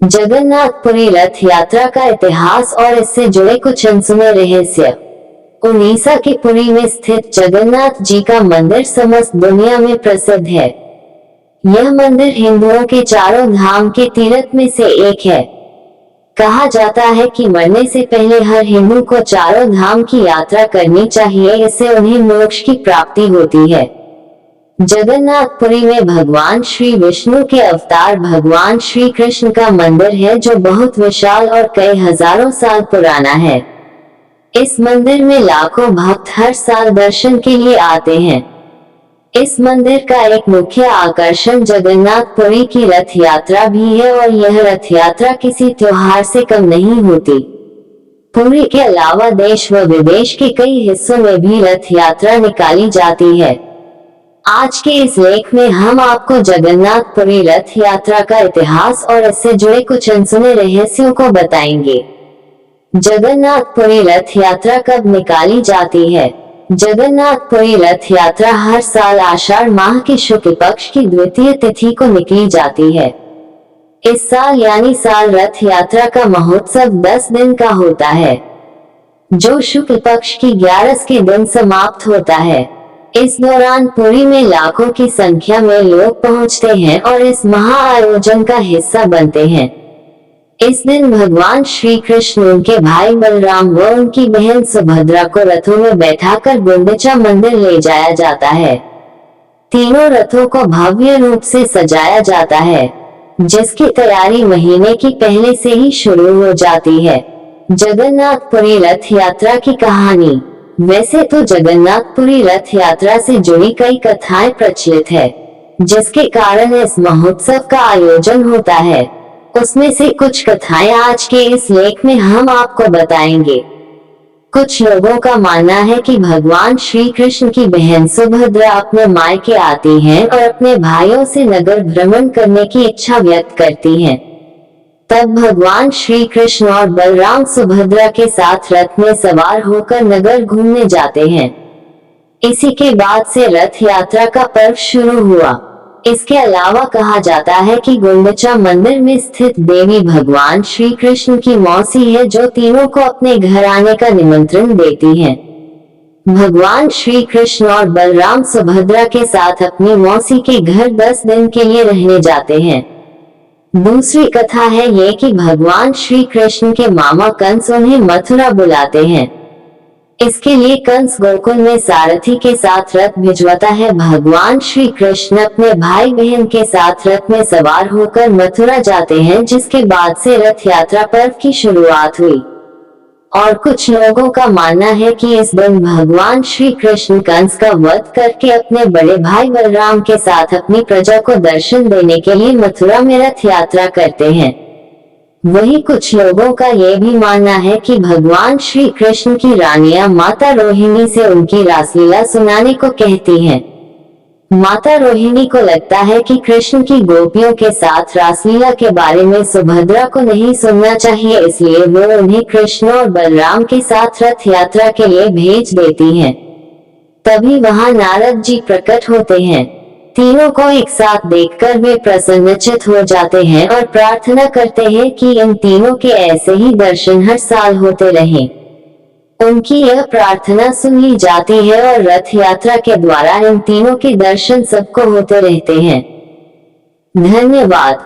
जगन्नाथपुरी रथ यात्रा का इतिहास और इससे जुड़े कुछ अनसुने रहस्य। उड़ीसा के पुरी में स्थित जगन्नाथ जी का मंदिर समस्त दुनिया में प्रसिद्ध है। यह मंदिर हिंदुओं के चारों धाम के तीर्थ में से एक है। कहा जाता है कि मरने से पहले हर हिंदू को चारों धाम की यात्रा करनी चाहिए, इससे उन्हें मोक्ष की प्राप्ति होती है। जगन्नाथपुरी में भगवान श्री विष्णु के अवतार भगवान श्री कृष्ण का मंदिर है, जो बहुत विशाल और कई हजारों साल पुराना है। इस मंदिर में लाखों भक्त हर साल दर्शन के लिए आते हैं। इस मंदिर का एक मुख्य आकर्षण जगन्नाथपुरी की रथ यात्रा भी है, और यह रथ यात्रा किसी त्योहार से कम नहीं होती। पुरी के अलावा देश व विदेश के कई हिस्सों में भी रथ यात्रा निकाली जाती है। आज के इस लेख में हम आपको जगन्नाथपुरी रथ यात्रा का इतिहास और इससे जुड़े कुछ अनसुने रहस्यों को बताएंगे। जगन्नाथपुरी रथ यात्रा कब निकाली जाती है? जगन्नाथपुरी रथ यात्रा हर साल आषाढ़ माह के शुक्ल पक्ष की द्वितीय तिथि को निकली जाती है। इस साल यानी साल रथ यात्रा का महोत्सव 10 दिन का होता है, जो शुक्ल पक्ष की 11 के दिन समाप्त होता है। इस दौरान पुरी में लाखों की संख्या में लोग पहुंचते हैं और इस महा आयोजन का हिस्सा बनते हैं। इस दिन भगवान श्री कृष्ण, उनके भाई बलराम व उनकी बहन सुभद्रा को रथों में बैठाकर गुंडिचा मंदिर ले जाया जाता है। तीनों रथों को भव्य रूप से सजाया जाता है, जिसकी तैयारी महीने की पहले से ही शुरू हो जाती है। जगन्नाथपुरी रथ यात्रा की कहानी। वैसे तो जगन्नाथपुरी रथ यात्रा से जुड़ी कई कथाएं प्रचलित है, जिसके कारण इस महोत्सव का आयोजन होता है। उसमें से कुछ कथाएं आज के इस लेख में हम आपको बताएंगे। कुछ लोगों का मानना है कि भगवान श्री कृष्ण की बहन सुभद्रा अपने मायके आती हैं और अपने भाइयों से नगर भ्रमण करने की इच्छा व्यक्त करती हैं। तब भगवान श्री कृष्ण और बलराम सुभद्रा के साथ रथ में सवार होकर नगर घूमने जाते हैं। इसी के बाद से रथ यात्रा का पर्व शुरू हुआ। इसके अलावा कहा जाता है कि गुंडिचा मंदिर में स्थित देवी भगवान श्री कृष्ण की मौसी है, जो तीनों को अपने घर आने का निमंत्रण देती हैं। भगवान श्री कृष्ण और बलराम सुभद्रा के साथ अपनी मौसी के घर 10 दिन के लिए रहने जाते हैं। दूसरी कथा है ये कि भगवान श्री कृष्ण के मामा कंस उन्हें मथुरा बुलाते हैं। इसके लिए कंस गोकुल में सारथी के साथ रथ भिजवाता है। भगवान श्री कृष्ण अपने भाई बहन के साथ रथ में सवार होकर मथुरा जाते हैं, जिसके बाद से रथ यात्रा पर्व की शुरुआत हुई। और कुछ लोगों का मानना है कि इस दिन भगवान श्री कृष्ण कंस का वध करके अपने बड़े भाई बलराम के साथ अपनी प्रजा को दर्शन देने के लिए मथुरा में रथ यात्रा करते हैं। वहीं कुछ लोगों का ये भी मानना है कि भगवान श्री कृष्ण की रानियां माता रोहिणी से उनकी रासलीला सुनाने को कहती हैं। माता रोहिणी को लगता है कि कृष्ण की गोपियों के साथ रासलीला के बारे में सुभद्रा को नहीं सुनना चाहिए, इसलिए वो उन्हें कृष्ण और बलराम के साथ रथ यात्रा के लिए भेज देती हैं। तभी वहां नारद जी प्रकट होते हैं। तीनों को एक साथ देखकर वे प्रसन्नचित्त हो जाते हैं और प्रार्थना करते हैं कि इन तीनों के ऐसे ही दर्शन हर साल होते रहें। उनकी यह प्रार्थना सुन ली जाती है और रथ यात्रा के द्वारा इन तीनों के दर्शन सबको होते रहते हैं। धन्यवाद।